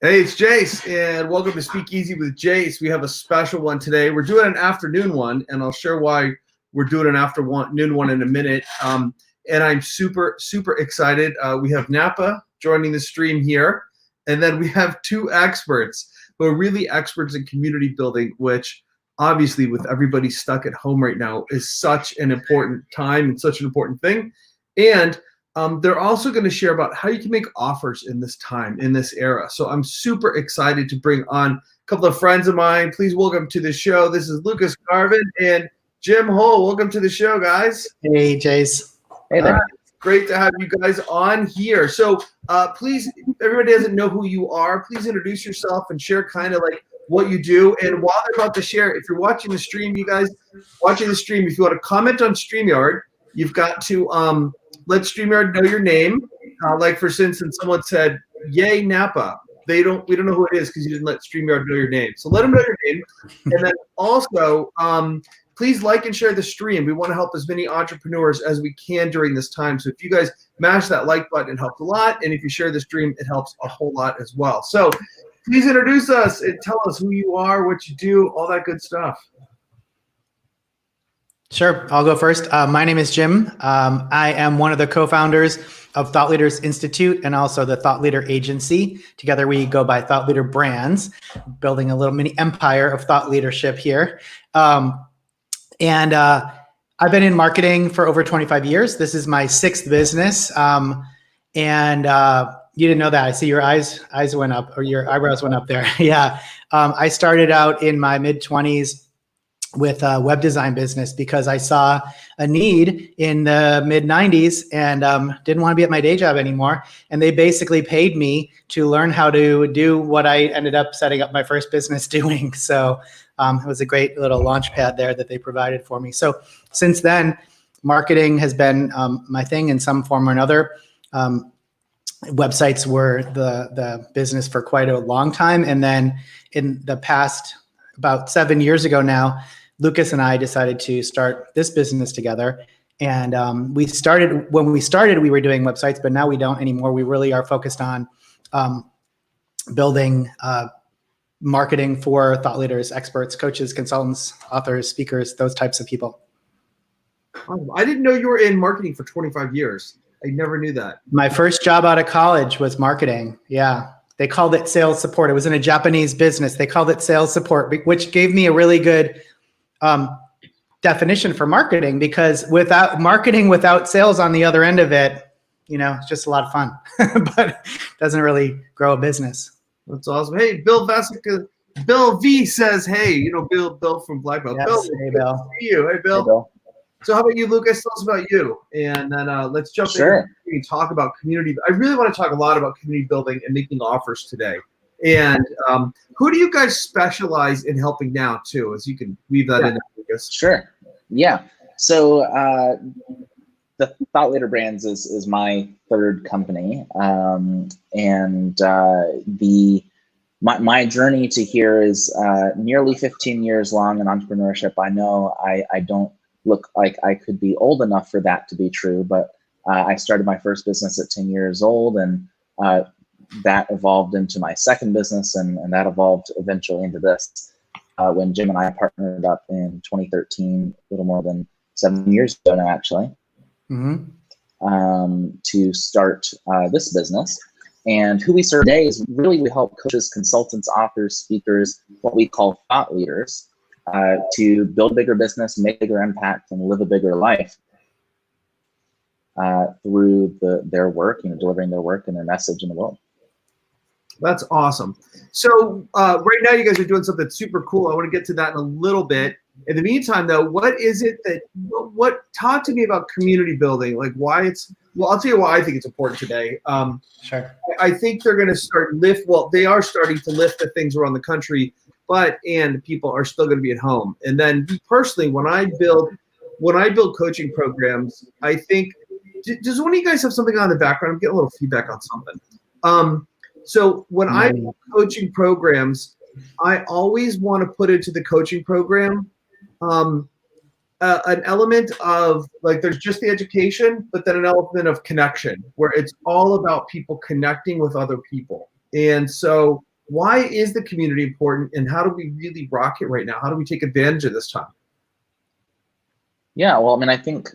Hey, it's Jase, and welcome to Speakeasy with Jase. We have a special one today. We're doing an afternoon one, and I'll share why we're doing an afternoon one in a minute. And I'm super, super excited. We have Napa joining the stream here, and then we have two experts who are really experts in community building, which obviously with everybody stuck at home right now is such an important time and such an important thing. And they're also going to share about how you can make offers in this time, in this era. So I'm super excited to bring on a couple of friends of mine. Please welcome to the show. This is Lucas Garvin and Jim Hull. Welcome to the show, guys. Hey, Jase. Hey there. Great to have you guys on here. So please, if everybody doesn't know who you are, please introduce yourself and share kind of like what you do. And while they're about to share, if you're watching the stream, you guys watching the stream, if you want to comment on StreamYard, you've got to let StreamYard know your name. Like for instance, someone said, "Yay Napa." We don't know who it is because you didn't let StreamYard know your name. So let them know your name. And then also, please like and share the stream. We want to help as many entrepreneurs as we can during this time. So if you guys mash that like button, it helps a lot. And if you share the stream, it helps a whole lot as well. So please introduce us and tell us who you are, what you do, all that good stuff. Sure, I'll go first. My name is Jim. I am one of the co-founders of Thought Leaders Institute and also the Thought Leader Agency. Together we go by Thought Leader Brands, building a little mini empire of thought leadership here. I've been in marketing for over 25 years. This is my sixth business. You didn't know that. I see your eyes went up, or your eyebrows went up there. Yeah. I started out in my mid-20s with a web design business because I saw a need in the mid-90s and didn't want to be at my day job anymore. And they basically paid me to learn how to do what I ended up setting up my first business doing. So it was a great little launch pad there that they provided for me. So since then, marketing has been my thing in some form or another. Websites were the business for quite a long time. And then in the past, about 7 years ago now, Lucas and I decided to start this business together. And when we started, we were doing websites, but now we don't anymore. We really are focused on building marketing for thought leaders, experts, coaches, consultants, authors, speakers, those types of people. I didn't know you were in marketing for 25 years. I never knew that. My first job out of college was marketing. Yeah. They called it sales support. It was in a Japanese business. They called it sales support, which gave me a really good definition for marketing, because without sales on the other end of it, it's just a lot of fun, but doesn't really grow a business. That's awesome. Hey, Bill Vasica, Bill V says, hey, Bill from Black Belt. Yes, Bill, hey, Bill. Good to see you. Hey, Bill. Hey, Bill. So how about you, Lucas? Tell us about you. And then let's jump in and talk about community. I really want to talk a lot about community building and making offers today. And who do you guys specialize in helping now, too, as you can weave that in, Lucas? Sure. Yeah. So the Thought Leader Brands is my third company. My journey to here is nearly 15 years long in entrepreneurship. I know I don't look like I could be old enough for that to be true, but I started my first business at 10 years old, and that evolved into my second business, and that evolved eventually into this when Jim and I partnered up in 2013, a little more than 7 years ago now, actually, to start this business. And who we serve today is really, we help coaches, consultants, authors, speakers, what we call thought leaders, to build a bigger business, make bigger impact, and live a bigger life through their work, delivering their work and their message in the world. That's awesome. So right now you guys are doing something super cool. I want to get to that in a little bit. In the meantime, though, what is it talk to me about community building, like why I'll tell you why I think it's important today. Sure. I think they're going to they are starting to lift the things around the country, and people are still going to be at home. And then personally, when I build coaching programs, I think, does one of you guys have something on the background? I'm getting a little feedback on something. So when I do coaching programs, I always want to put into the coaching program an element of, like, there's just the education, but then an element of connection, where it's all about people connecting with other people. And so why is the community important, and how do we really rock it right now? How do we take advantage of this time? Yeah, well, I mean, I think,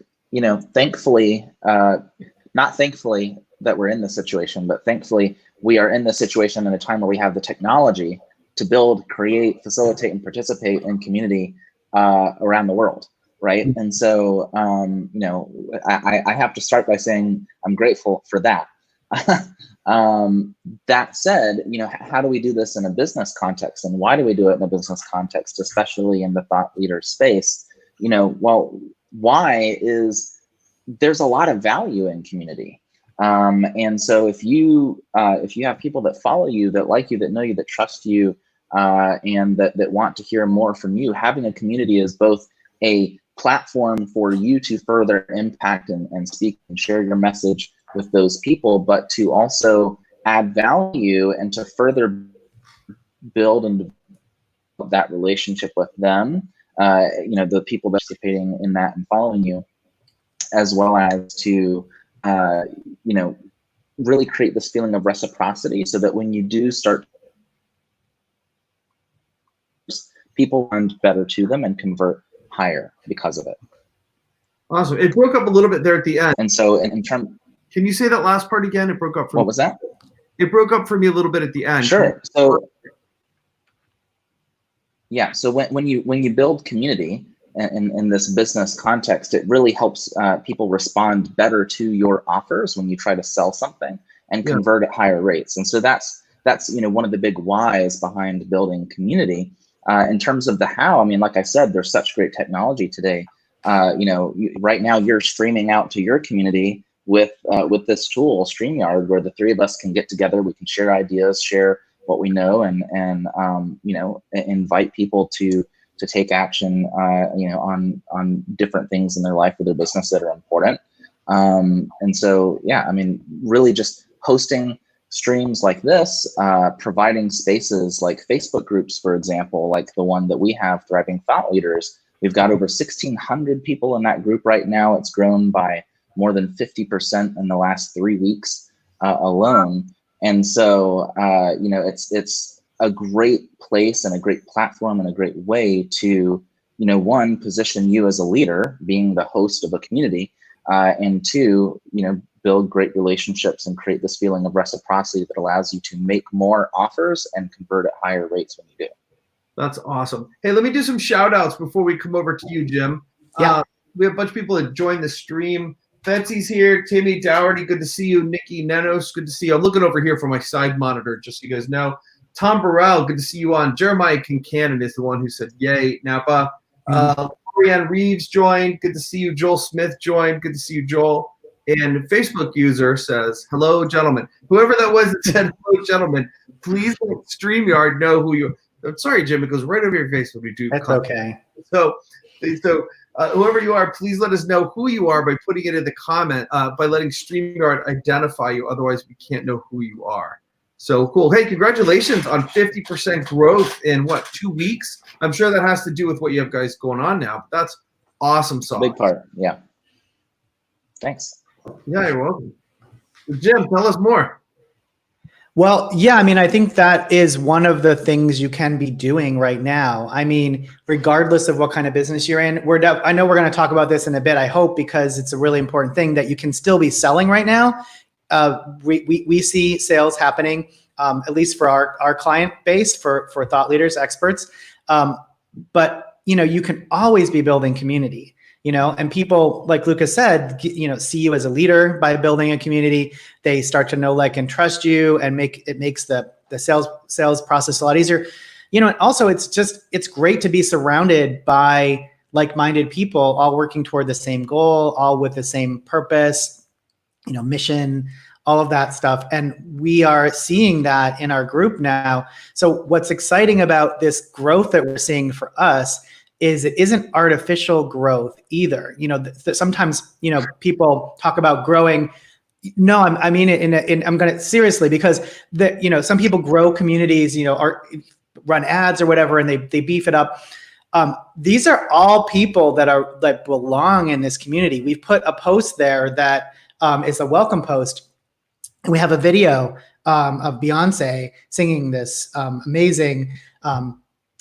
thankfully, not thankfully that we're in this situation, but thankfully we are in this situation in a time where we have the technology to build, create, facilitate, and participate in community around the world, right? And so, I have to start by saying I'm grateful for that. That said, how do we do this in a business context, and why do we do it in a business context, especially in the thought leader space? Well, why is there's a lot of value in community. And so if you have people that follow you, that like you, that know you, that trust you, and that want to hear more from you, having a community is both a platform for you to further impact and speak and share your message with those people, but to also add value and to further build and develop that relationship with them, the people participating in that and following you, as well as to, really create this feeling of reciprocity, so that when you do start, people respond better to them and convert higher because of it. Awesome. It broke up a little bit there at the end. And so in terms, can you say that last part again? It broke up for me. What was that? It broke up for me a little bit at the end. Sure. So yeah, so when you build community in this business context, it really helps people respond better to your offers when you try to sell something and convert at higher rates. And so that's one of the big whys behind building community. In terms of the how, I mean, like I said, there's such great technology today. Right now you're streaming out to your community with this tool, StreamYard, where the three of us can get together, we can share ideas, share what we know, and invite people to take action, on different things in their life or their business that are important. And so, yeah, I mean, really just hosting streams like this, providing spaces like Facebook groups, for example, like the one that we have, Thriving Thought Leaders. We've got over 1,600 people in that group right now. It's grown by more than 50% in the last 3 weeks alone. And so, it's a great place and a great platform and a great way to, one, position you as a leader, being the host of a community, and two, build great relationships and create this feeling of reciprocity that allows you to make more offers and convert at higher rates when you do. That's awesome. Hey, let me do some shout outs before we come over to you, Jim. Yeah. We have a bunch of people that joined the stream. Betsy's here. Timmy Dougherty, good to see you. Nikki Nenos, good to see you. I'm looking over here for my side monitor, just so you guys know. Tom Burrell, good to see you on. Jeremiah Kincannon is the one who said yay, Napa. Lorianne Reeves joined. Good to see you. Joel Smith joined. Good to see you, Joel. And Facebook user says, hello, gentlemen. Whoever that was that said hello, gentlemen, please let StreamYard know who you are. I'm sorry, Jim, it goes right over your face when we do. That's okay. So whoever you are, please let us know who you are by putting it in the comment, by letting StreamYard identify you. Otherwise, we can't know who you are. So cool. Hey, congratulations on 50% growth in 2 weeks? I'm sure that has to do with what you have guys going on now. But that's awesome sauce. Big part. Yeah. Thanks. Yeah, you're welcome. Jim, tell us more. Well, yeah, I mean, I think that is one of the things you can be doing right now. I mean, regardless of what kind of business you're in, I know we're going to talk about this in a bit, I hope, because it's a really important thing that you can still be selling right now. We see sales happening, at least for our client base, for thought leaders, experts. But, you can always be building community. And people, like Lucas said, see you as a leader by building a community. They start to know, like, and trust you, and makes the sales process a lot easier. And also it's great to be surrounded by like-minded people, all working toward the same goal, all with the same purpose, mission, all of that stuff. And we are seeing that in our group now. So what's exciting about this growth that we're seeing for us is it isn't artificial growth either. Sometimes, people talk about growing. No, I mean it I'm going to seriously, because some people grow communities, or run ads or whatever, and they beef it up. These are all people that belong in this community. We've put a post there that is a welcome post. And we have a video of Beyonce singing this amazing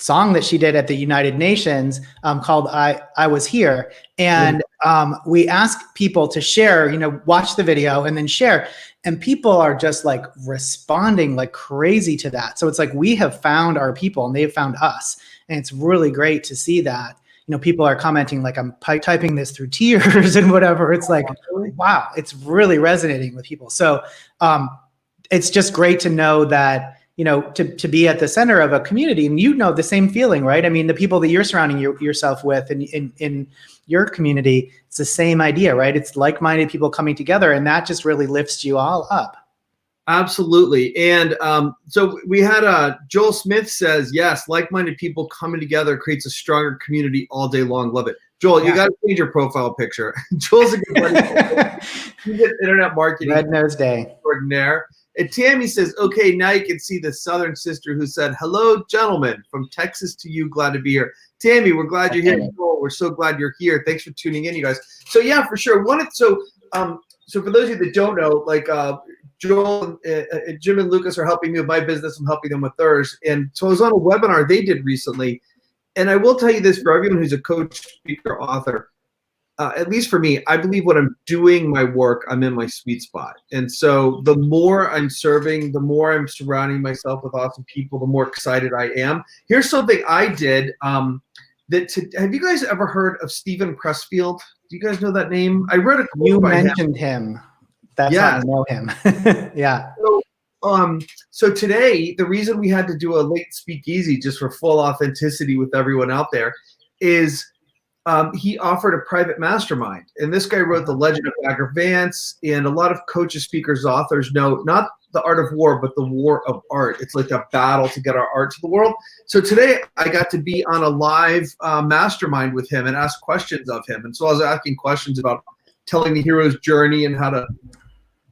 song that she did at the United Nations called I Was Here. And we ask people to share, watch the video and then share. And people are just like responding like crazy to that. So it's like we have found our people and they've found us. And it's really great to see that. People are commenting like I'm typing this through tears and whatever. It's like, wow, it's really resonating with people. So it's just great to know that, to be at the center of a community, and the same feeling, right? I mean, the people that you're surrounding yourself with in your community, it's the same idea, right? It's like-minded people coming together, and that just really lifts you all up. Absolutely. And so we had Joel Smith says, yes, like-minded people coming together creates a stronger community all day long. Love it. Joel, you got to change your profile picture. Joel's a good buddy. He's an internet marketing Red Nose Day extraordinaire. And Tammy says, okay, now you can see the Southern sister who said, hello, gentlemen, from Texas to you. Glad to be here. Tammy, we're glad you're here. Joel, we're so glad you're here. Thanks for tuning in, you guys. So yeah, for sure. So for those of you that don't know, like Joel, Jim and Lucas are helping me with my business. I'm helping them with theirs. And so I was on a webinar they did recently. And I will tell you this for everyone who's a coach, speaker, author, at least for me, I believe when I'm doing my work, I'm in my sweet spot. And so the more I'm serving, the more I'm surrounding myself with awesome people, the more excited I am. Here's something I did. Have you guys ever heard of Stephen Pressfield? Do you guys know that name? I read a quote. You mentioned him. That's how I know him. Yeah. So today, the reason we had to do a late speakeasy just for full authenticity with everyone out there is he offered a private mastermind. And this guy wrote The Legend of Bagger Vance, and a lot of coaches, speakers, authors know not the art of war, but the war of art. It's like a battle to get our art to the world. So today I got to be on a live mastermind with him and ask questions of him. And so I was asking questions about telling the hero's journey and how to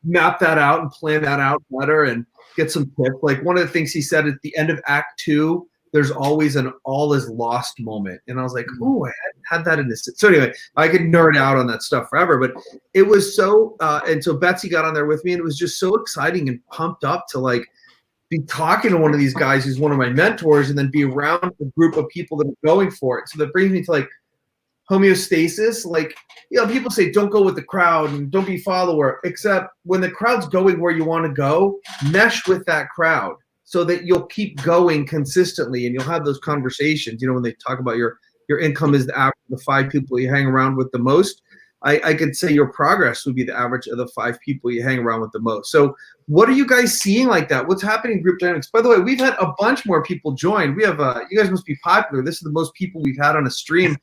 map that out and plan that out better and get some tips. Like one of the things he said at the end of Act 2, there's always an all is lost moment. And I was like, oh, I hadn't had that in this. So anyway, I could nerd out on that stuff forever, but it was so, and so Betsy got on there with me, and it was just so exciting and pumped up to like be talking to one of these guys who's one of my mentors and then be around a group of people that are going for it. So that brings me to like homeostasis. Like, people say don't go with the crowd and don't be follower, except when the crowd's going where you want to go, mesh with that crowd so that you'll keep going consistently and you'll have those conversations. When they talk about your income is the average of the 5 people you hang around with the most, I could say your progress would be the average of the 5 people you hang around with the most. So what are you guys seeing like that? What's happening in group dynamics? By the way, we've had a bunch more people join. We have, you guys must be popular. This is the most people we've had on a stream.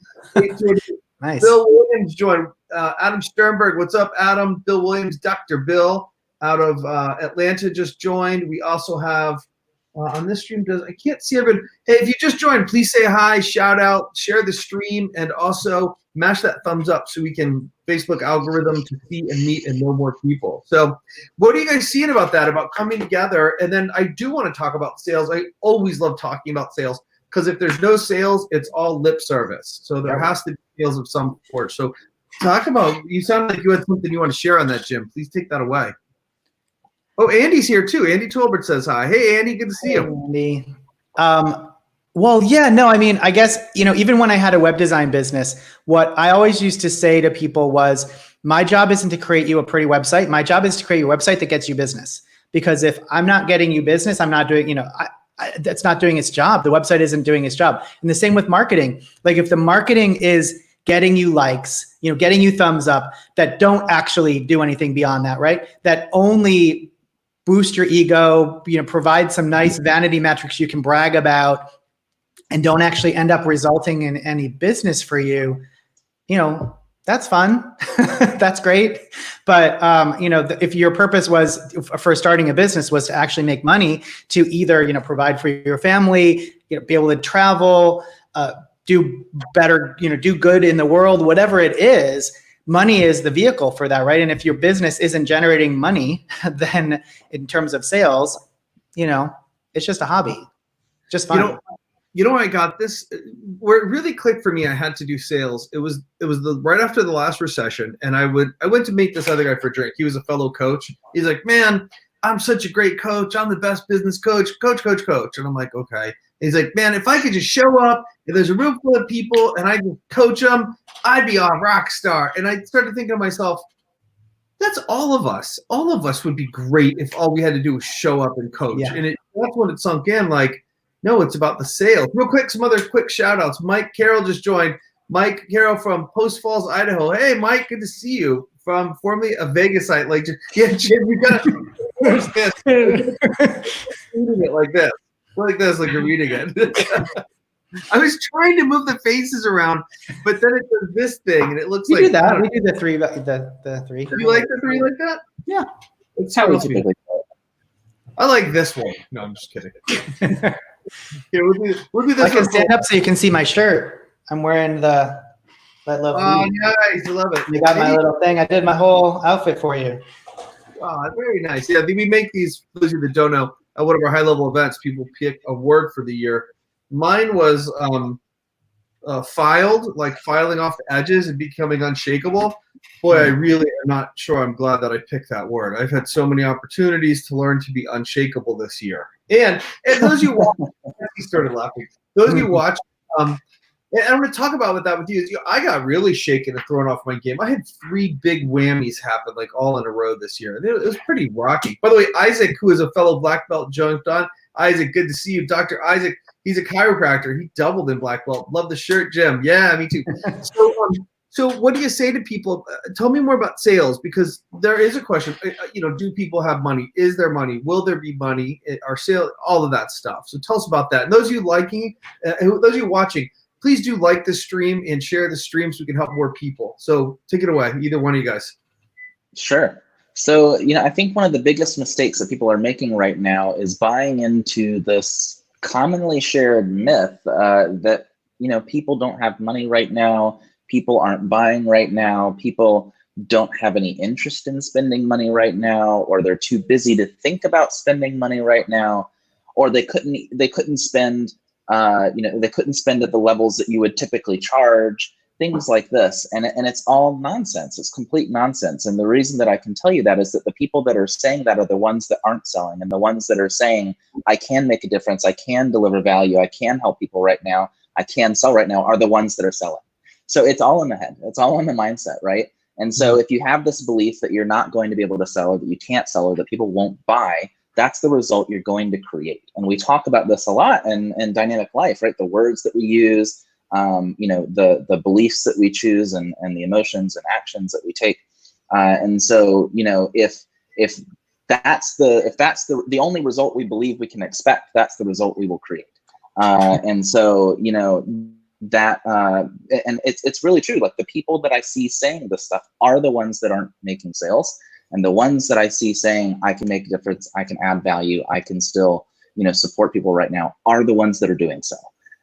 Nice. Bill Williams joined. Adam Sternberg, what's up, Adam? Bill Williams, Dr. Bill out of Atlanta just joined. We also have on this stream, I can't see everyone. Hey, if you just joined, please say hi, shout out, share the stream, and also mash that thumbs up so we can Facebook algorithm to see and meet and know more people. So what are you guys seeing about that, about coming together? And then I do want to talk about sales. I always love talking about sales because if there's no sales, it's all lip service. So there has to be sales of some sort. So talk about, you sound like you had something you want to share on that, Jim. Please take that away. Oh, Andy's here too. Andy Tolbert says hi. Hey, Andy, good to see you. Andy. Well, yeah, no, I mean, I guess, even when I had a web design business, what I always used to say to people was, my job isn't to create you a pretty website. My job is to create a website that gets you business. Because if I'm not getting you business, I'm not doing, that's not doing its job. The website isn't doing its job. And the same with marketing. Like if the marketing is getting you likes, getting you thumbs up that don't actually do anything beyond that, right? That only boost your ego, provide some nice vanity metrics you can brag about and don't actually end up resulting in any business for you, that's fun. That's great. But, if your purpose was for starting a business was to actually make money to either, provide for your family, be able to travel, do better, do good in the world, whatever it is, money is the vehicle for that, right? And if your business isn't generating money, then in terms of sales, it's just a hobby, just fun. I got this where it really clicked for me. I had to do sales. It was right after the last recession, and I went to meet this other guy for a drink. He was a fellow coach. He's like, man, I'm such a great coach. I'm the best business coach. Coach. And I'm like, okay. And he's like, man, if I could just show up and there's a room full of people and I could coach them, I'd be a rock star. And I started thinking to myself, that's all of us. All of us would be great if all we had to do was show up and coach. Yeah. And that's when it sunk in, like, no, it's about the sales. Real quick, some other quick shout outs. Mike Carroll just joined. Mike Carroll from Post Falls, Idaho. Hey, Mike, good to see you. From formerly a Vegas site. Like, yeah, Jim, you got to understand. Reading it like this. Like you're reading it. I was trying to move the faces around, but then it does this thing, and it looks We like do that. We do the three. The three. You like the three like that? Yeah. It's How we so typically I like this one. No, I'm just kidding. Yeah, we'll do this I can one. stand up so you can see my shirt. I'm wearing the I love Oh, you. nice. I love it. You got my little thing. I did my whole outfit for you. Oh, very nice. Yeah, we make these, for those of you that don't know, at one of our high-level events, people pick a word for the year. Mine was filed, like filing off the edges and becoming unshakable. Boy, I really am not sure I'm glad that I picked that word. I've had so many opportunities to learn to be unshakable this year. And those of you watching, he started laughing. Those of you watching, and I'm going to talk about what that with you. I got really shaken and thrown off my game. I had 3 big whammies happen, like all in a row this year. It was pretty rocky. By the way, Isaac, who is a fellow black belt, jumped on. Isaac, good to see you. Dr. Isaac, he's a chiropractor. He doubled in black belt. Love the shirt, Jim. Yeah, me too. So what do you say to people? Tell me more about sales, because there is a question. Do people have money? Is there money? Will there be money? Are sales? All of that stuff. So tell us about that. And those of you liking, those of you watching, please do like the stream and share the stream so we can help more people. So take it away, either one of you guys. Sure. So, I think one of the biggest mistakes that people are making right now is buying into this commonly shared myth that, people don't have money right now, people aren't buying right now, people don't have any interest in spending money right now, or they're too busy to think about spending money right now, or they couldn't spend they couldn't spend at the levels that you would typically charge, things like this. And it's all nonsense. It's complete nonsense. And the reason that I can tell you that is that the people that are saying that are the ones that aren't selling, and the ones that are saying, I can make a difference, I can deliver value, I can help people right now, I can sell right now, are the ones that are selling. So it's all in the head. It's all in the mindset, right? And so if you have this belief that you're not going to be able to sell, or that you can't sell, or that people won't buy, that's the result you're going to create. And we talk about this a lot in dynamic life, right? The words that we use, the beliefs that we choose, and the emotions and actions that we take. And so, if that's the only result we believe we can expect, that's the result we will create. And so, that and it's really true. Like, the people that I see saying this stuff are the ones that aren't making sales. And the ones that I see saying, I can make a difference, I can add value, I can still, support people right now, are the ones that are doing so.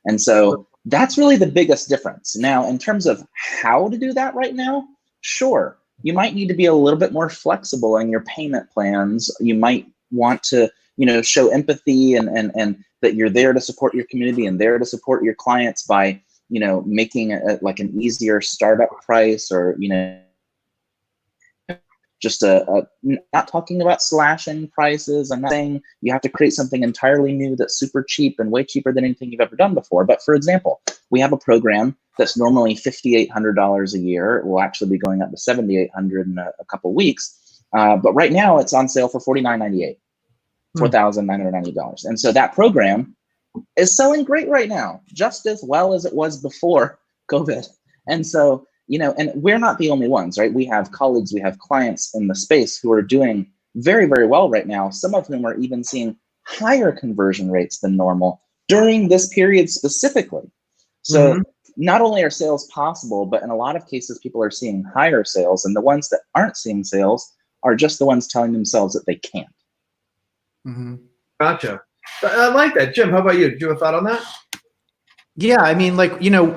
And so that's really the biggest difference. Now, in terms of how to do that right now, sure, you might need to be a little bit more flexible in your payment plans. You might want to, show empathy and that you're there to support your community and there to support your clients by, making like an easier startup price, or, just not talking about slashing prices. I'm not saying you have to create something entirely new that's super cheap and way cheaper than anything you've ever done before. But for example, we have a program that's normally $5,800 a year. It will actually be going up to $7,800 in a couple weeks. But right now it's on sale for $4,998, $4,990. And so that program is selling great right now, just as well as it was before COVID. And so, and we're not the only ones, right? We have colleagues, we have clients in the space who are doing very, very well right now. Some of whom are even seeing higher conversion rates than normal during this period specifically. So not only are sales possible, but in a lot of cases, people are seeing higher sales, and the ones that aren't seeing sales are just the ones telling themselves that they can't. Gotcha. I like that. Jim, how about you? Do you have a thought on that? Yeah, I mean,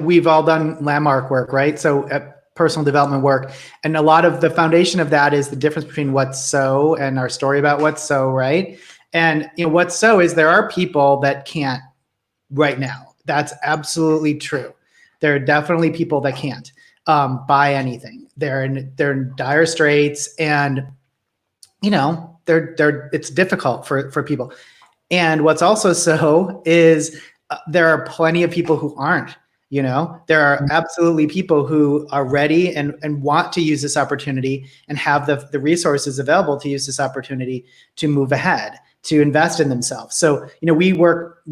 we've all done landmark work, right? So personal development work. And a lot of the foundation of that is the difference between what's so and our story about what's so, right? And what's so is there are people that can't right now. That's absolutely true. There are definitely people that can't buy anything. They're in dire straits, and it's difficult for people. And what's also so is there are plenty of people who aren't. There are absolutely people who are ready and want to use this opportunity and have the resources available to use this opportunity to move ahead, to invest in themselves. So, we work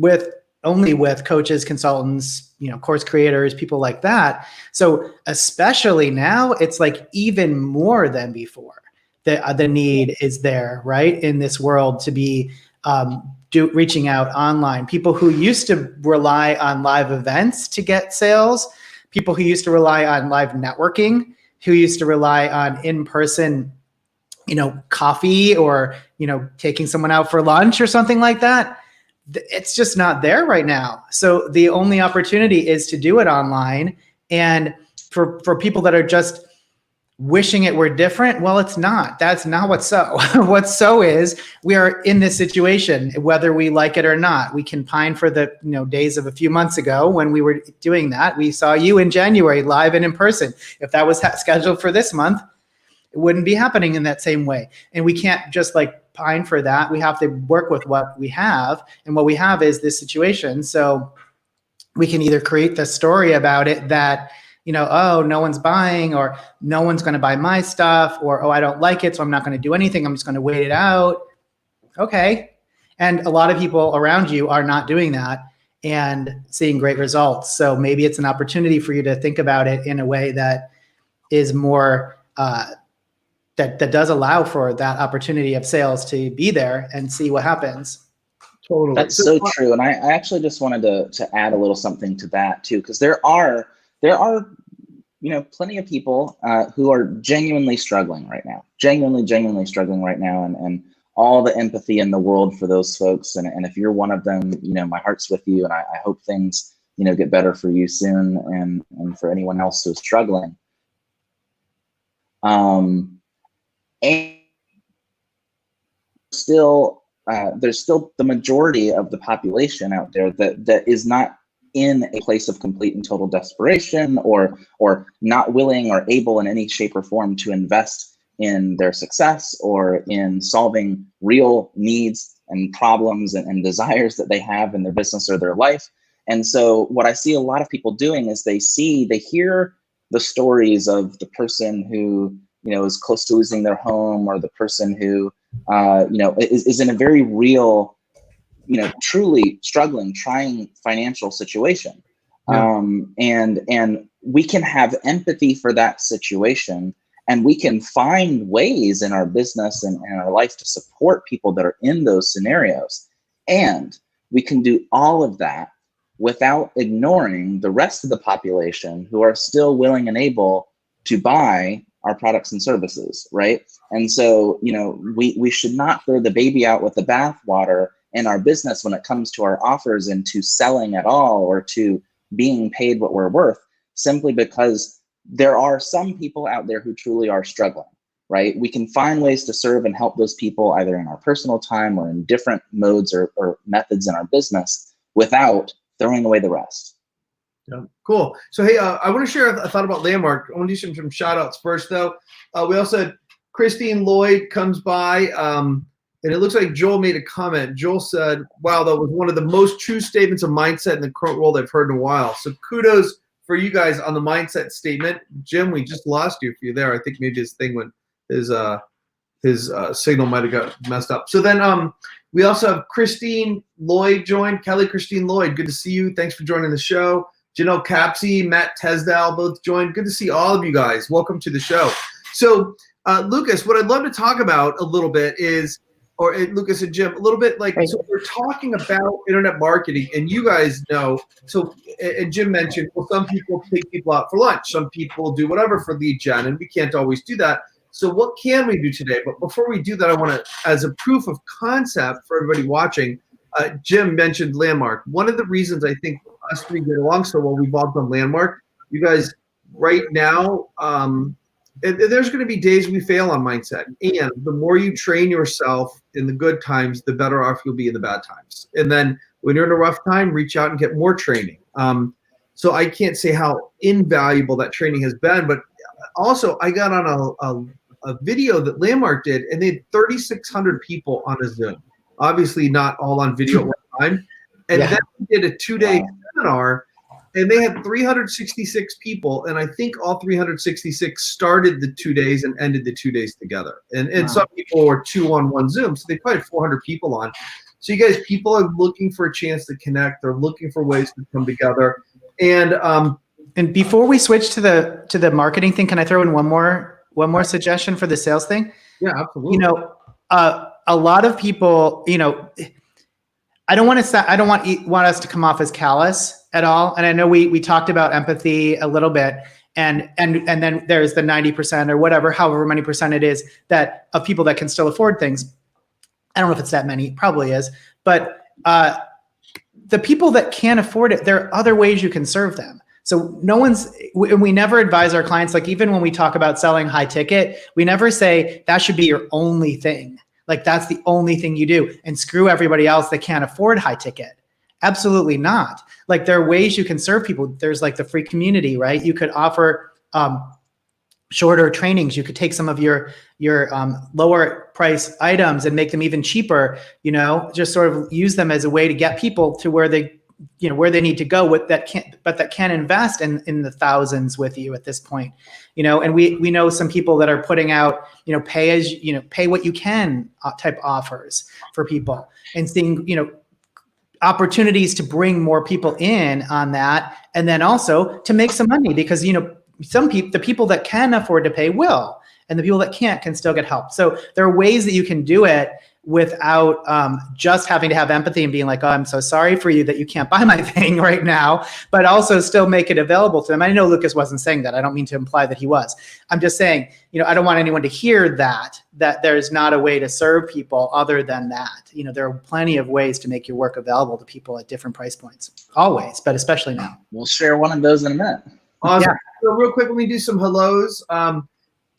only with coaches, consultants, course creators, people like that. So especially now, it's like even more than before. The need is there, right, in this world to be reaching out online. People who used to rely on live events to get sales, people who used to rely on live networking, who used to rely on in-person, coffee or, taking someone out for lunch or something like that. It's just not there right now. So the only opportunity is to do it online. And for people that are just wishing it were different, well, it's not. That's not what's so. What's so is we are in this situation, whether we like it or not. We can pine for the days of a few months ago when we were doing that. We saw you in January live and in person. If that was scheduled for this month, it wouldn't be happening in that same way. And we can't just pine for that. We have to work with what we have. And what we have is this situation. So we can either create the story about it that, oh, no one's buying, or no one's going to buy my stuff, or, oh, I don't like it, so I'm not going to do anything. I'm just going to wait it out. Okay. And a lot of people around you are not doing that and seeing great results. So maybe it's an opportunity for you to think about it in a way that is more, that does allow for that opportunity of sales to be there and see what happens. Totally. That's so true. And I actually just wanted to add a little something to that too, because there are plenty of people who are genuinely struggling right now, genuinely struggling right now, and all the empathy in the world for those folks. And if you're one of them, my heart's with you, and I hope things get better for you soon, and for anyone else who's struggling. And still, there's still the majority of the population out there that is not in a place of complete and total desperation, or not willing or able in any shape or form to invest in their success or in solving real needs and problems and desires that they have in their business or their life. And so what I see a lot of people doing is they hear the stories of the person who is close to losing their home, or the person who is in a very real, truly struggling, trying financial situation. Yeah. And we can have empathy for that situation, and we can find ways in our business and in our life to support people that are in those scenarios. And we can do all of that without ignoring the rest of the population who are still willing and able to buy our products and services, right? And so, we should not throw the baby out with the bathwater in our business when it comes to our offers and to selling at all, or to being paid what we're worth, simply because there are some people out there who truly are struggling, right? We can find ways to serve and help those people either in our personal time or in different modes or methods in our business without throwing away the rest. Yeah, cool. So, hey, I want to share a thought about Landmark. I want to do some shout outs first, though. We also had Christine Lloyd comes by, and it looks like Joel made a comment. Joel said, wow, that was one of the most true statements of mindset in the current world I've heard in a while. So kudos for you guys on the mindset statement. Jim, we just lost you if you're there. I think maybe his thing went, his signal might have got messed up. So then we also have Christine Lloyd joined. Kelly Christine Lloyd, good to see you. Thanks for joining the show. Janelle Capsey, Matt Tesdal both joined. Good to see all of you guys. Welcome to the show. So, Lucas, what I'd love to talk about a little bit is, or Lucas and Jim, a little bit so we're talking about internet marketing, and you guys know, so, and Jim mentioned, well, some people take people out for lunch. Some people do whatever for lead gen, and we can't always do that. So what can we do today? But before we do that, I want to, as a proof of concept for everybody watching, Jim mentioned Landmark. One of the reasons I think us three get along so well, we've all done Landmark. You guys, right now, there's going to be days we fail on mindset. And the more you train yourself in the good times, the better off you'll be in the bad times. And then when you're in a rough time, reach out and get more training. So I can't say how invaluable that training has been, but also I got on a a video that Landmark did, and they had 3,600 people on a Zoom. Obviously, not all on video at one time. And then we did a 2-day seminar, and they had 366 people, and I think all 366 started the 2 days and ended the 2 days together. And some people were 2-on-1 Zoom, so they probably had 400 people on. So you guys, people are looking for a chance to connect. They're looking for ways to come together. And before we switch to the marketing thing, can I throw in one more suggestion for the sales thing? Yeah, absolutely. You know, a lot of people, you know, I don't want us to come off as callous at all. And I know we talked about empathy a little bit, and then there's the 90% or whatever, however many percent it is that of people that can still afford things. I don't know if it's that many, probably is, but the people that can't afford it, there are other ways you can serve them. So we never advise our clients, like even when we talk about selling high ticket, we never say that should be your only thing. Like that's the only thing you do, and screw everybody else that can't afford high ticket. Absolutely not. Like there are ways you can serve people. There's like the free community, right? You could offer shorter trainings. You could take some of your lower price items and make them even cheaper, you know, just sort of use them as a way to get people to where they need to go with that can invest in the thousands with you at this point, you know. And we know some people that are putting out, you know, pay what you can type offers for people, and seeing, you know, opportunities to bring more people in on that. And then also to make some money, because, you know, the people that can afford to pay will, and the people that can't can still get help. So there are ways that you can do it without just having to have empathy and being like, oh, I'm so sorry for you that you can't buy my thing right now, but also still make it available to them. I know Lucas wasn't saying that. I don't mean to imply that he was. I'm just saying, you know, I don't want anyone to hear that there's not a way to serve people other than that. You know, there are plenty of ways to make your work available to people at different price points, always, but especially now. We'll share one of those in a minute. Awesome. Yeah. So real quick, let me do some hellos.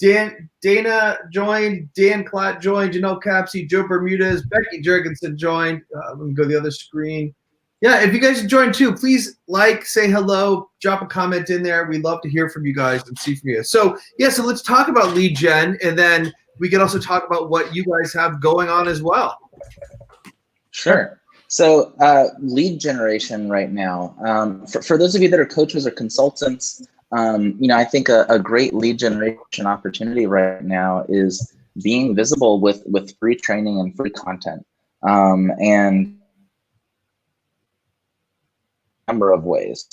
Dana joined, Dan Klatt joined, Janelle Capsey, Joe Bermudez, Becky Jurgensen joined. Let me go to the other screen. Yeah, if you guys joined too, please say hello, drop a comment in there. We'd love to hear from you guys and see from you. So yeah, so let's talk about lead gen, and then we can also talk about what you guys have going on as well. Sure. So lead generation right now, for those of you that are coaches or consultants, you know, I think a great lead generation opportunity right now is being visible with free training and free content, and a number of ways.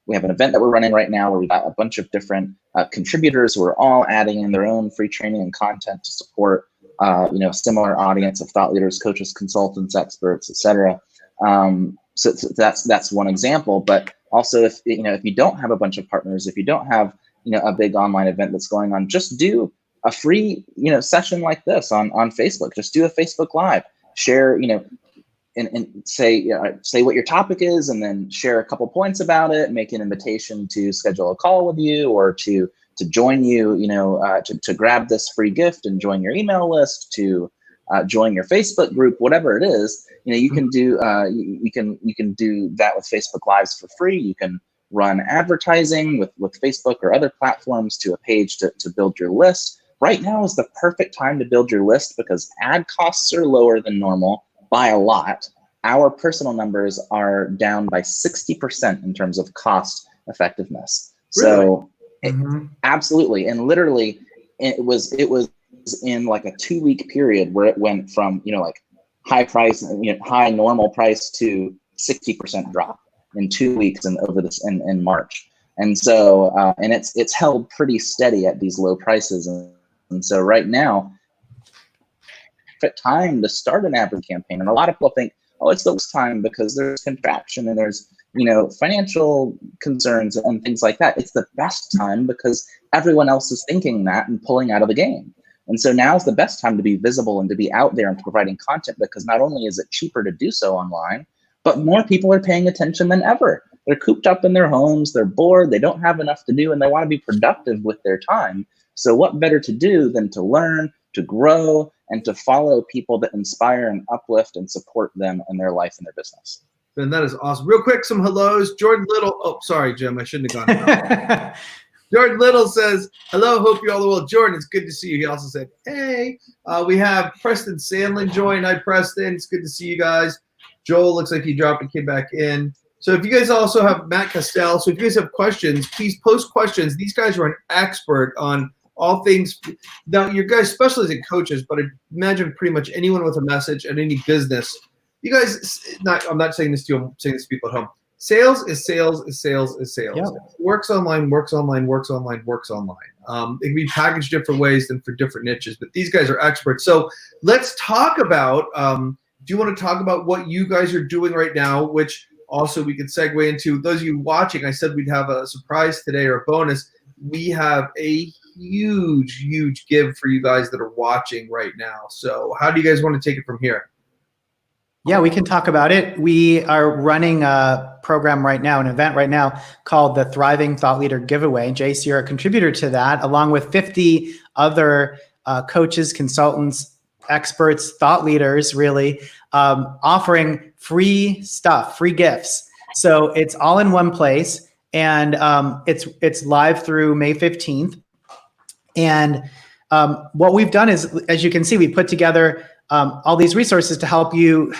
We have an event that we're running right now where we've got a bunch of different contributors who are all adding in their own free training and content to support you know, a similar audience of thought leaders, coaches, consultants, experts, etc. So that's one example. But also, if you don't have a bunch of partners, if you don't have, you know, a big online event that's going on, just do a free, you know, session like this on Facebook. Just do a Facebook Live. Share, you know, and say what your topic is, and then share a couple points about it. Make an invitation to schedule a call with you, or to join you, you know, to grab this free gift and join your email list, to join your Facebook group, whatever it is. You know, you can do you can do that with Facebook Lives for free. You can run advertising with Facebook or other platforms to a page to build your list. Right now is the perfect time to build your list because ad costs are lower than normal by a lot. Our personal numbers are down by 60% in terms of cost effectiveness. Really? So absolutely, and literally, it was in like a 2-week period where it went from, you know, like high price, you know, high normal price to 60% drop in 2 weeks and over this in March. And so and it's held pretty steady at these low prices, and so right now, perfect time to start an ad campaign. And a lot of people think, oh, it's the worst time because there's contraction and there's, you know, financial concerns and things like that. It's the best time because everyone else is thinking that and pulling out of the game. And so now is the best time to be visible and to be out there and providing content, because not only is it cheaper to do so online, but more people are paying attention than ever. They're cooped up in their homes, they're bored, they don't have enough to do, and they want to be productive with their time. So what better to do than to learn, to grow, and to follow people that inspire and uplift and support them in their life and their business. And that is awesome. Real quick, some hellos. Jordan Little. Oh, sorry, Jim. I shouldn't have gone. Jordan Little says, hello, hope you're all the well. Jordan, it's good to see you. He also said, hey. We have Preston Sandlin join. Hi, Preston. It's good to see you guys. Joel looks like he dropped and came back in. So if you guys also have Matt Castell, so if you guys have questions, please post questions. These guys are an expert on all things. Now, your guys specialize in coaches, but I imagine pretty much anyone with a message and any business. You guys, I'm not saying this to you, I'm saying this to people at home. Sales is sales is sales is sales. Yep. Works online, works online, works online, works online. It can be packaged different ways than for different niches, but these guys are experts. So let's talk about, do you want to talk about what you guys are doing right now, which also we could segue into those of you watching. I said we'd have a surprise today or a bonus. We have a huge give for you guys that are watching right now. So how do you guys want to take it from here? Yeah, we can talk about it. We are running a program right now, an event right now called the Thriving Thought Leader Giveaway. Jase, you're a contributor to that, along with 50 other coaches, consultants, experts, thought leaders, really, offering free stuff, free gifts. So it's all in one place, and it's live through May 15th. And what we've done is, as you can see, we put together all these resources to help you,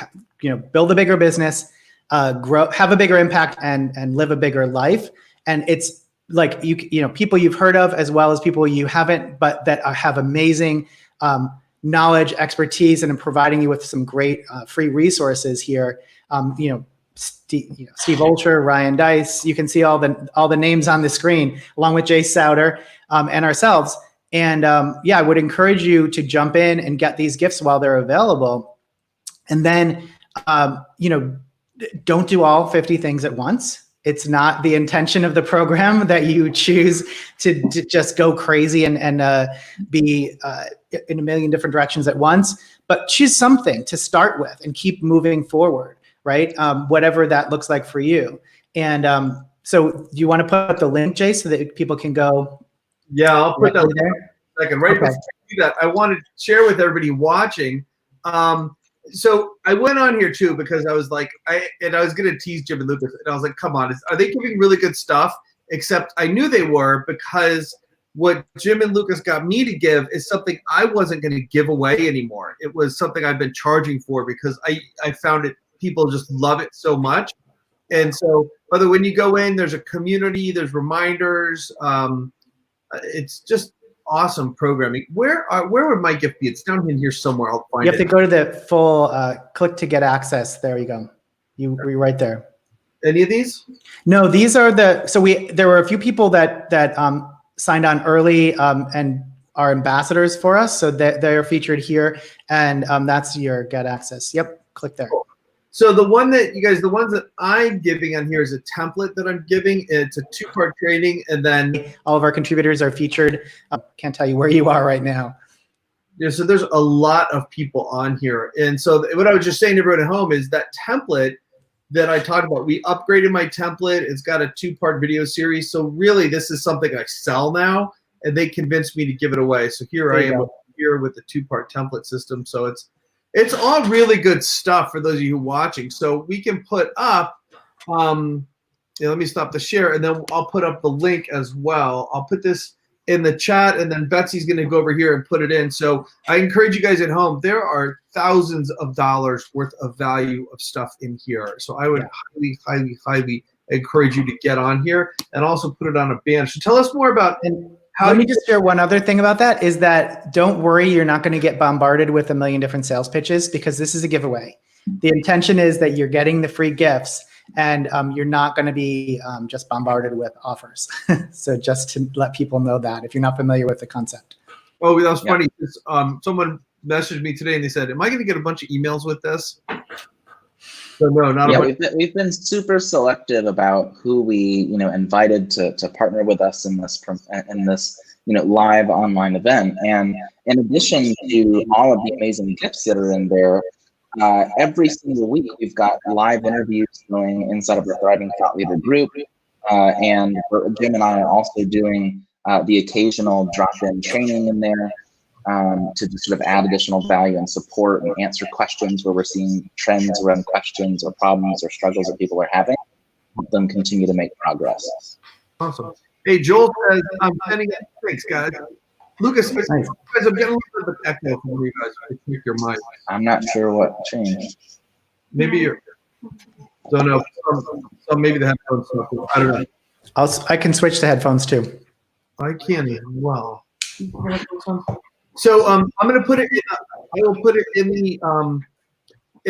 build a bigger business, grow, have a bigger impact, and live a bigger life. And it's like people you've heard of as well as people you haven't, but that have amazing knowledge, expertise, and in providing you with some great free resources here. Steve Olcher, Ryan Dice. You can see all the names on the screen, along with Jase Souter and ourselves. And I would encourage you to jump in and get these gifts while they're available. And then, don't do all 50 things at once. It's not the intention of the program that you choose to just go crazy and be in a million different directions at once, but choose something to start with and keep moving forward, right? Whatever that looks like for you. And so do you want to put up the link, Jay, so that people can go? Yeah, I'll put that there. Second. Right Okay. before I do that, I wanted to share with everybody watching. So I went on here too because I was like, I was gonna tease Jim and Lucas, and I was like, come on, are they giving really good stuff? Except I knew they were, because what Jim and Lucas got me to give is something I wasn't gonna give away anymore. It was something I've been charging for because I found it, people just love it so much. And so whether when you go in, there's a community, there's reminders. It's just awesome programming. Where would my gift be? It's down in here somewhere. I'll find it. You have to go to the full click to get access. There you go. You're right there. Any of these? No, these are there were a few people that signed on early and are ambassadors for us. So they're featured here, and that's your get access. Yep, click there. Cool. So the one that the ones that I'm giving on here is a template that I'm giving. It's a 2-part training, and then all of our contributors are featured. Can't tell you where you are right now. Yeah, so there's a lot of people on here. And so what I was just saying to everyone at home is that template that I talked about, we upgraded my template. It's got a 2-part video series. So really, this is something I sell now, and they convinced me to give it away. So here I am here with the 2-part template system. So it's all really good stuff for those of you watching. So we can put up, let me stop the share, and then I'll put up the link as well. I'll put this in the chat, and then Betsy's going to go over here and put it in. So I encourage you guys at home, there are thousands of dollars worth of value of stuff in here. So I would highly encourage you to get on here and also put it on a banner. So tell us more about Let me just share one other thing about that is that don't worry, you're not going to get bombarded with a million different sales pitches because this is a giveaway. The intention is that you're getting the free gifts and you're not going to be just bombarded with offers. So just to let people know that if you're not familiar with the concept. Oh, that was funny. Someone messaged me today and they said, am I going to get a bunch of emails with this? So no, not a bunch. We've been super selective about who we invited to partner with us in this live online event. And in addition to all of the amazing gifts that are in there, every single week we've got live interviews going inside of our Thriving Thought Leader group, and Jim and I are also doing the occasional drop-in training in there. To just sort of add additional value and support and answer questions where we're seeing trends around questions or problems or struggles that people are having, help them continue to make progress. Awesome. Hey, Joel says, I'm sending it. Thanks, guys. Lucas, guys, I'm getting a little bit of an echo from you guys. I think your mic. I'm not sure what changed. Maybe you're, don't know. Some maybe the headphones. I don't know. I can switch to headphones too. I can as well. So I'm going to put it. I will put it in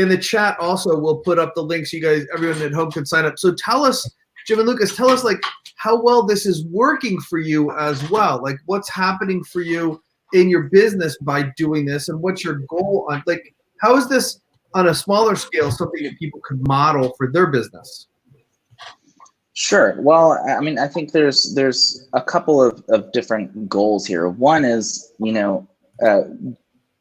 the chat. Also, we'll put up the links. You guys, everyone at home can sign up. So tell us, Jim and Lucas, tell us like how well this is working for you as well. Like what's happening for you in your business by doing this, and what's your goal on like how is this on a smaller scale something that people could model for their business? Sure. Well, I mean, I think there's a couple of different goals here. One is,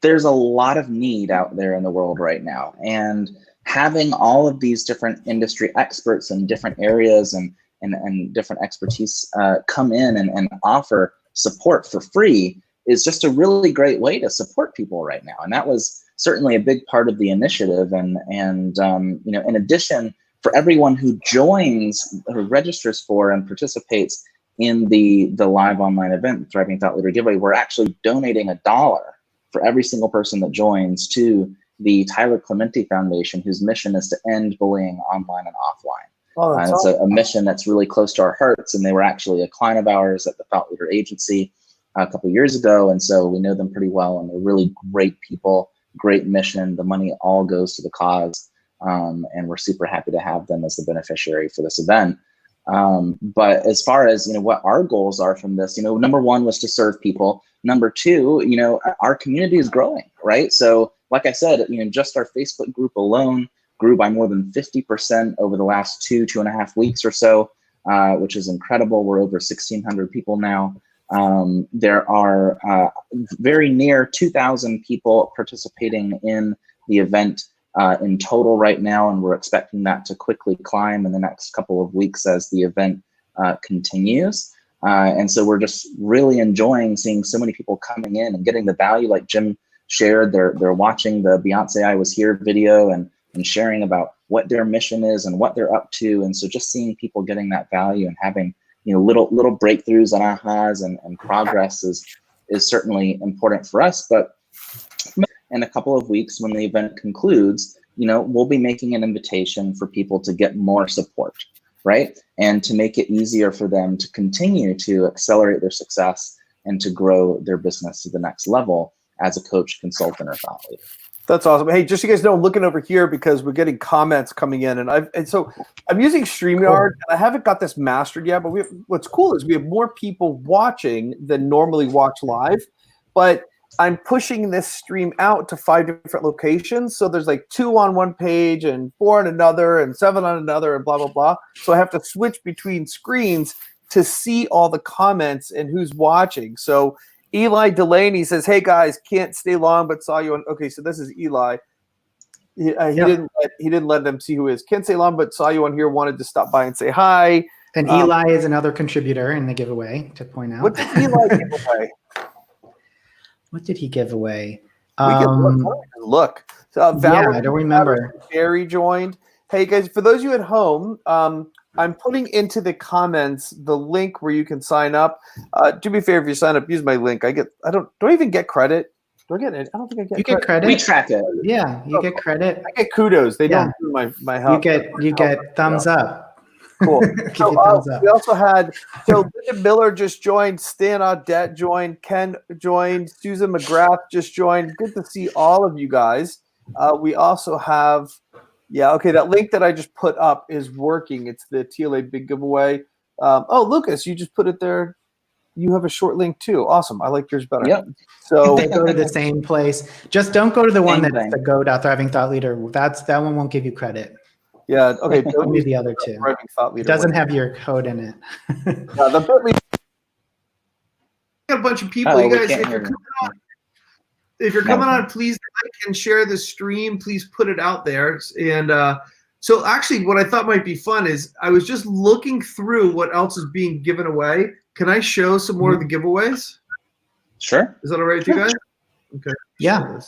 there's a lot of need out there in the world right now, and having all of these different industry experts in different areas and different expertise come in and offer support for free is just a really great way to support people right now. And that was certainly a big part of the initiative. And in addition, for everyone who joins, who registers for and participates in the live online event, Thriving Thought Leader Giveaway, we're actually donating $1 for every single person that joins to the Tyler Clementi Foundation, whose mission is to end bullying online and offline. Oh, that's it's a mission that's really close to our hearts, and they were actually a client of ours at the Thought Leader Agency a couple of years ago, and so we know them pretty well, and they're really great people, great mission. The money all goes to the cause. And we're super happy to have them as the beneficiary for this event. But as far as what our goals are from this, number one was to serve people. Number two, our community is growing, right? So like I said, just our Facebook group alone grew by more than 50% over the last 2.5 weeks or so, which is incredible. We're over 1,600 people now. There are very near 2,000 people participating in the event in total right now, and we're expecting that to quickly climb in the next couple of weeks as the event continues. And so we're just really enjoying seeing so many people coming in and getting the value, like Jim shared. They're watching the Beyonce I Was Here video and sharing about what their mission is and what they're up to. And so just seeing people getting that value and having little breakthroughs and ahas and progress is certainly important for us. But in a couple of weeks, when the event concludes, we'll be making an invitation for people to get more support, right? And to make it easier for them to continue to accelerate their success and to grow their business to the next level as a coach, consultant, or thought leader. That's awesome. Hey, just so you guys know, I'm looking over here because we're getting comments coming in, and so I'm using StreamYard, and I haven't got this mastered yet. But what's cool is we have more people watching than normally watch live, but I'm pushing this stream out to 5 different locations. So there's like 2 on one page and 4 on another and 7 on another and blah, blah, blah. So I have to switch between screens to see all the comments and who's watching. So Eli Delaney says, hey guys, can't stay long, but saw you on. Okay, so this is Eli. He didn't let them see who he is. Can't stay long, but saw you on here. Wanted to stop by and say hi. And Eli is another contributor in the giveaway, to point out. What did Eli give away? What did he give away? We can look. So, I don't remember. Barry joined. Hey guys, for those of you at home, I'm putting into the comments the link where you can sign up. Do me a favor, if you sign up, use my link. Do I even get credit? Do I get it? I don't think I get. You get credit. We track it. Yeah, you get credit. I get kudos. They don't do my help. You get thumbs up. Cool. We also had Linda Miller just joined, Stan Audette joined, Ken joined, Susan McGrath just joined. Good to see all of you guys. We also have, that link that I just put up is working. It's the TLA big giveaway. Lucas, you just put it there. You have a short link too. Awesome. I like yours better. Yep. So they go to the same place. Just don't go to the one that's the go.thriving thought leader. That one won't give you credit. Yeah. Okay. Don't use the other two. It doesn't have your code in it. Got a bunch of people. You guys, if you're coming on, please like and share the stream. Please put it out there. And so actually, what I thought might be fun is I was just looking through what else is being given away. Can I show some more of the giveaways? Sure. Is that all right with you guys? Okay. Yeah.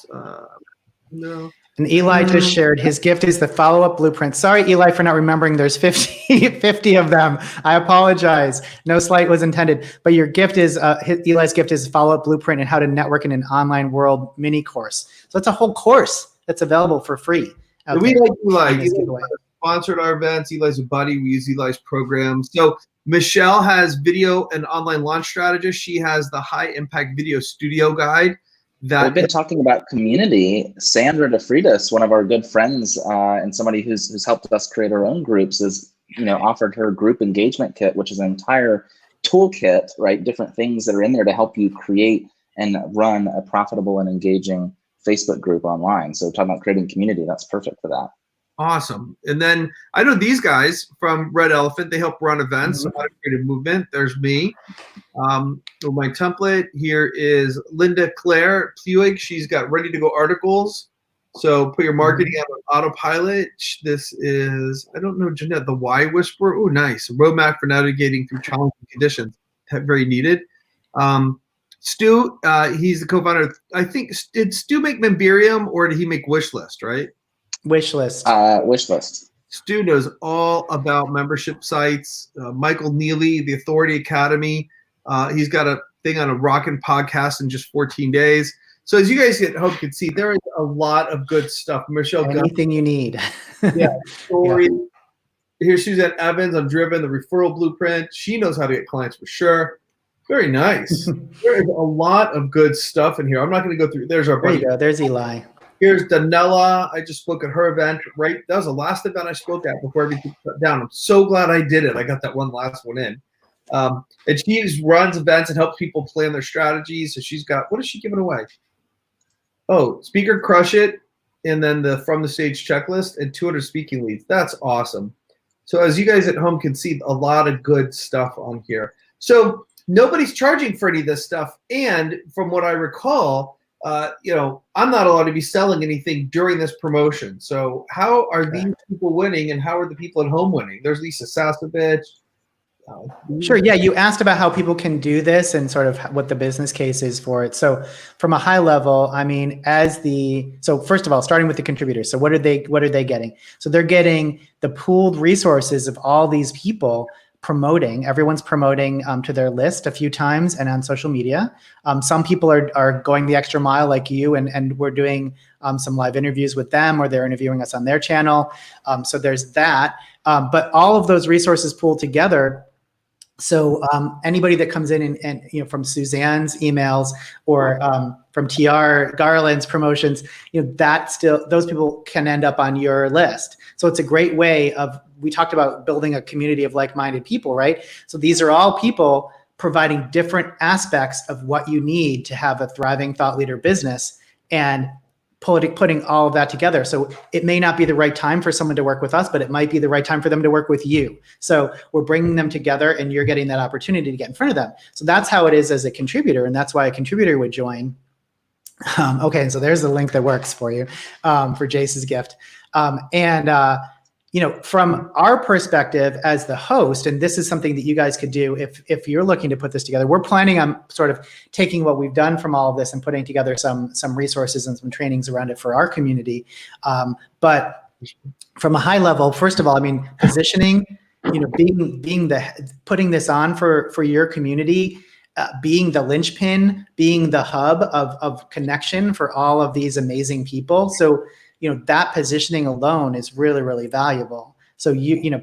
No. And Eli just shared his gift is the follow-up blueprint. Sorry, Eli, for not remembering there's 50 of them. I apologize. No slight was intended. But your gift is, Eli's gift is follow-up blueprint and how to network in an online world mini course. So it's a whole course that's available for free. We like Eli. Eli sponsored our events. Eli's a buddy. We use Eli's programs. So Michelle has video and online launch strategist. She has the high impact video studio guide. We've been talking about community. Sandra DeFritas, one of our good friends and somebody who's helped us create our own groups, is offered her group engagement kit, which is an entire toolkit, right? Different things that are in there to help you create and run a profitable and engaging Facebook group online. So talking about creating community, that's perfect for that. Awesome. And then I know these guys from Red Elephant, they help run events, so how to create a movement. There's me. So my template here is Linda Claire Puig. She's got ready to go articles. So put your marketing on autopilot. This is, I don't know, Jeanette, the Why Whisperer. Oh, nice. Roadmap for navigating through challenging conditions. Very needed. Stu, he's the co-founder. I think, did Stu make Memberium or did he make Wishlist, right? Wishlist. Wishlist. Stu knows all about membership sites. Michael Neely, the Authority Academy. He's got a thing on a rockin' podcast in just 14 days. So as you guys at home can see, there is a lot of good stuff. Michelle, anything you need. Yeah. Story. Yeah. Here's Suzanne Evans on Driven, the referral blueprint. She knows how to get clients for sure. Very nice. There is a lot of good stuff in here. I'm not going to go through. There's our buddy. There you go. There's Eli. Here's Danella. I just spoke at her event, right? That was the last event I spoke at before everything shut down. I'm so glad I did it. I got that one last one in. And she just runs events and helps people plan their strategies. So she's got, what is she giving away? Oh, Speaker Crush It, and then the From the Stage checklist and 200 speaking leads. That's awesome. So as you guys at home can see, a lot of good stuff on here. So nobody's charging for any of this stuff. And from what I recall, I'm not allowed to be selling anything during this promotion. So how are these people winning, and how are the people at home winning? There's Lisa Sasovich. Sure. Yeah. You asked about how people can do this and sort of what the business case is for it. So from a high level, I mean, so first of all, starting with the contributors. So what are they getting? So they're getting the pooled resources of all these people promoting. Everyone's promoting to their list a few times and on social media. Some people are going the extra mile like you, and we're doing some live interviews with them, or they're interviewing us on their channel. So there's that. But all of those resources pooled together. So anybody that comes in and from Suzanne's emails or from TR Garland's promotions, those people can end up on your list. So it's a great way of, we talked about building a community of like-minded people, right? So these are all people providing different aspects of what you need to have a thriving thought leader business, and putting all of that together. So it may not be the right time for someone to work with us, but it might be the right time for them to work with you. So we're bringing them together, and you're getting that opportunity to get in front of them. So that's how it is as a contributor, and that's why a contributor would join. Okay, so there's the link that works for you for Jase's gift. From our perspective as the host, and this is something that you guys could do if you're looking to put this together. We're planning on sort of taking what we've done from all of this and putting together some resources and some trainings around it for our community. But from a high level, first of all, I mean, positioning, putting this on for your community, being the linchpin, being the hub of connection for all of these amazing people. So that positioning alone is really, really valuable. So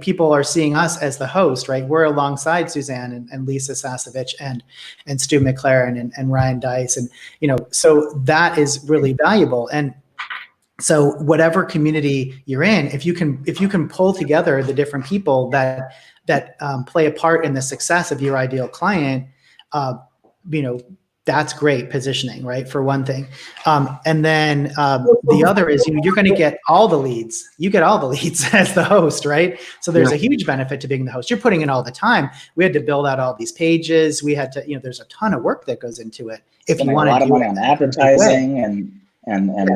people are seeing us as the host, right? We're alongside Suzanne and Lisa Sasovich and Stu McLaren and Ryan Dice, and so that is really valuable. And so whatever community you're in, if you can pull together the different people that play a part in the success of your ideal client, that's great positioning, right? For one thing. And then the other is, you're going to get all the leads. You get all the leads as the host, right? So there's a huge benefit to being the host. You're putting in all the time. We had to build out all these pages. We had to, there's a ton of work that goes into it. If you want a lot of money on advertising and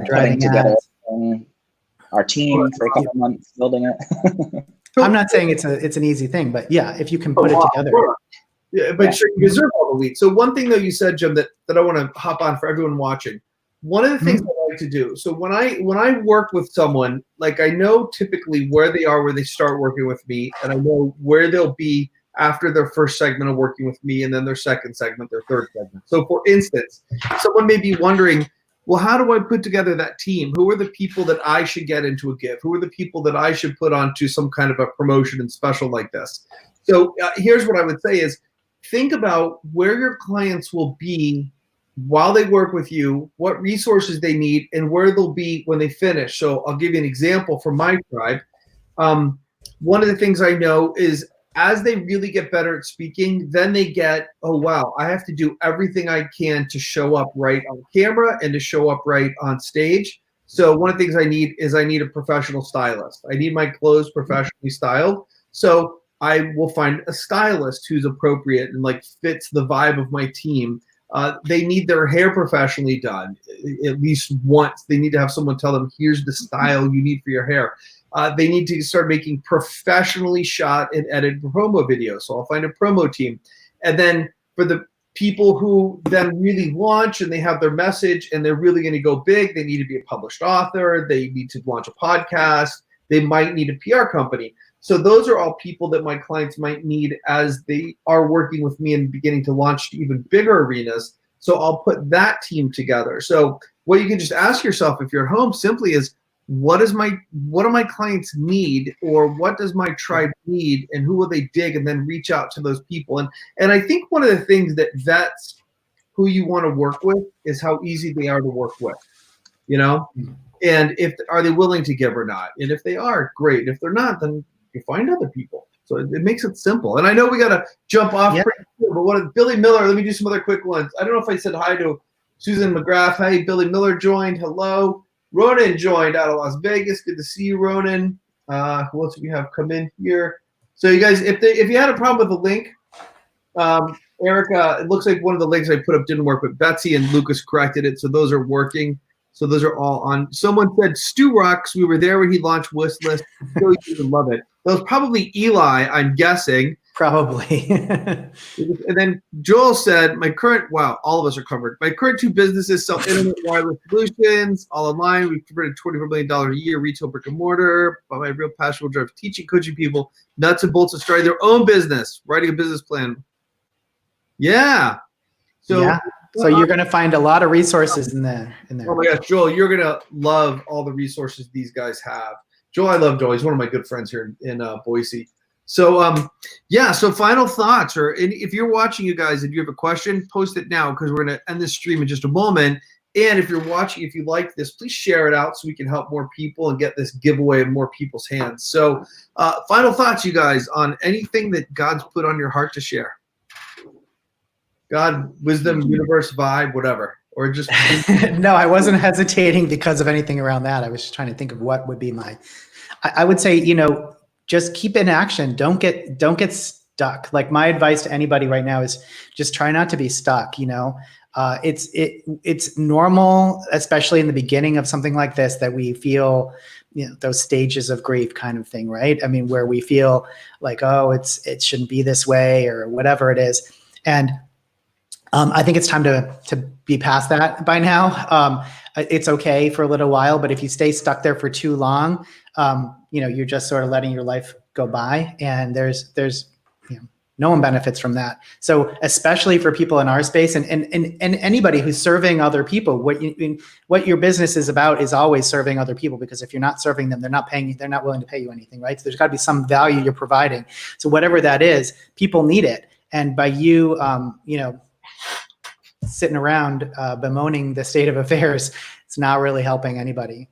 putting together our team for a couple of months building it. I'm not saying it's an easy thing, but yeah, if you can put it together. Yeah, but sure, you deserve all the leads. So one thing though you said, Jim, that I want to hop on for everyone watching. one of the things I like to do, so when I work with someone, like I know typically where they are, where they start working with me, and I know where they'll be after their first segment of working with me, and then their second segment, their third segment. So for instance, someone may be wondering, well, how do I put together that team? Who are the people that I should get into a give? Who are the people that I should put onto some kind of a promotion and special like this? So here's what I would say is, think about where your clients will be while they work with you, what resources they need, and where they'll be when they finish. So I'll give you an example from my tribe. One of the things I know is as they really get better at speaking, then they get, oh, wow, I have to do everything I can to show up right on camera and to show up right on stage. So one of the things I need a professional stylist. I need my clothes professionally styled. So I will find a stylist who's appropriate and like fits the vibe of my team. They need their hair professionally done at least once. They need to have someone tell them, here's the style you need for your hair. They need to start making professionally shot and edited promo videos. So I'll find a promo team. And then for the people who then really launch and they have their message and they're really going to go big, they need to be a published author. They need to launch a podcast. They might need a PR company. So those are all people that my clients might need as they are working with me and beginning to launch to even bigger arenas. So I'll put that team together. So what you can just ask yourself if you're at home simply is, what do my clients need, or what does my tribe need, and who will they dig, and then reach out to those people. And I think one of the things that vets who you want to work with is how easy they are to work with, you know, and are they willing to give or not? And if they are, great. If they're not, then you find other people. So it makes it simple. And I know we got to jump off, pretty quick, but Billy Miller, let me do some other quick ones. I don't know if I said hi to Susan McGrath. Hey, Billy Miller joined. Hello. Ronan joined out of Las Vegas. Good to see you, Ronan. Who else do we have come in here? So you guys, if you had a problem with the link, Erica, it looks like one of the links I put up didn't work, but Betsy and Lucas corrected it, so those are working. So those are all on. Someone said Stu Rocks. We were there when he launched Wishlist. Still, you would love it. That was probably Eli, I'm guessing. Probably. And then Joel said, wow, all of us are covered. My current two businesses sell internet wireless solutions, all online. We've converted $24 million a year, retail brick and mortar. But my real passion will drive teaching, coaching people nuts and bolts of starting their own business, writing a business plan. Yeah. So you're going to find a lot of resources in there. Oh my gosh, Joel, you're going to love all the resources these guys have. Joel, I love Joel. He's one of my good friends here in Boise. So, so final thoughts, or if you're watching, you guys, if you have a question, post it now, because we're going to end this stream in just a moment. And if you're watching, if you like this, please share it out so we can help more people and get this giveaway in more people's hands. So final thoughts, you guys, on anything that God's put on your heart to share. God, wisdom, universe, vibe, whatever. Or just No, I wasn't hesitating because of anything around that. I was just trying to think of what would be I would say, just keep in action. Don't get stuck. Like, my advice to anybody right now is just try not to be stuck. It's normal, especially in the beginning of something like this, that we feel, those stages of grief kind of thing, right? I mean, where we feel like, oh, it shouldn't be this way, or whatever it is. And I think it's time to be past that by now. It's okay for a little while, but if you stay stuck there for too long, you're just sort of letting your life go by, and there's no one benefits from that. So especially for people in our space, and anybody who's serving other people, what your business is about is always serving other people, because if you're not serving them, they're not willing to pay you anything, right? So there's got to be some value you're providing. So whatever that is, people need it. And by you, sitting around bemoaning the state of affairs, it's not really helping anybody.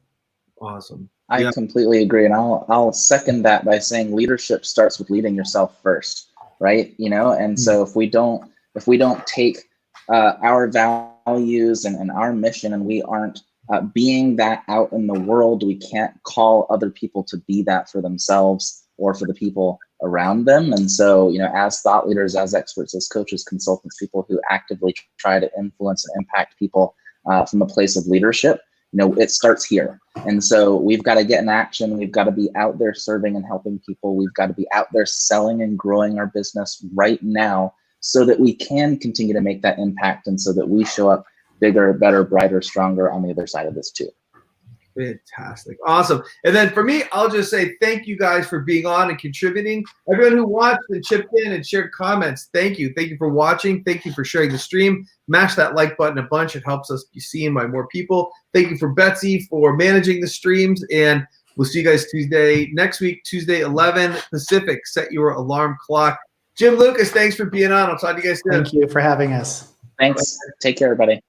Awesome. I completely agree, and I'll second that by saying leadership starts with leading yourself first, right? And so if we don't take our values and our mission, and we aren't being that out in the world, we can't call other people to be that for themselves or for the people around them. And so, as thought leaders, as experts, as coaches, consultants, people who actively try to influence and impact people from a place of leadership, it starts here. And so we've got to get in action. We've got to be out there serving and helping people. We've got to be out there selling and growing our business right now, so that we can continue to make that impact, and so that we show up bigger, better, brighter, stronger on the other side of this too. Fantastic. Awesome. And then for me, I'll just say thank you guys for being on and contributing. Everyone who watched and chipped in and shared comments, thank you. Thank you for watching. Thank you for sharing the stream. Mash that like button a bunch. It helps us be seen by more people. Thank you for Betsy for managing the streams. And we'll see you guys next week, Tuesday, 11 Pacific. Set your alarm clock. Jim Lucas, thanks for being on. I'll talk to you guys soon. Thank you for having us. Thanks. Take care, everybody.